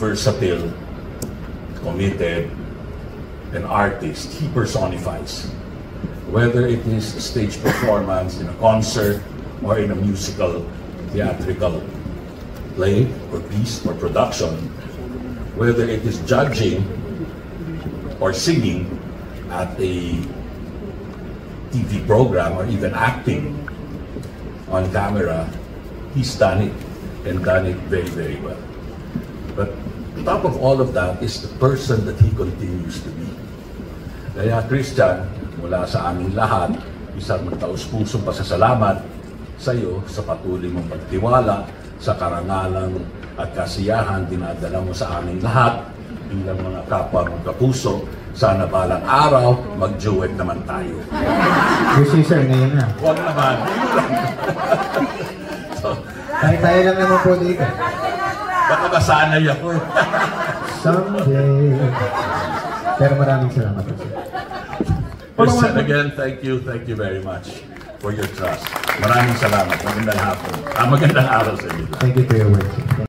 versatile, committed, an artist. He personifies. Whether it is a stage performance in a concert or in a musical, theatrical play or piece or production, whether it is judging or singing at a TV program or even acting on camera, he's done it and done it very, very well. But on top of all of that is the person that he continues to be. Kaya Christian, mula sa aming lahat, isang taus-pusong pasasalamat sa iyo sa patuloy mong pagtiwala, sa karangalang at kasiyahan dinadala mo sa aming lahat bilang mga kapwa mong kapuso. Sana balang araw, mag-duet naman tayo. Kasi sir, ngayon na. Huwag naman. Tayo lang naman po dito. Baka masanay ako. Someday. Pero maraming salamat po sir. Christian, again, thank you very much for your trust. Maraming salamat. Magandang hapon. Magandang araw sa inyo. Thank you for your work.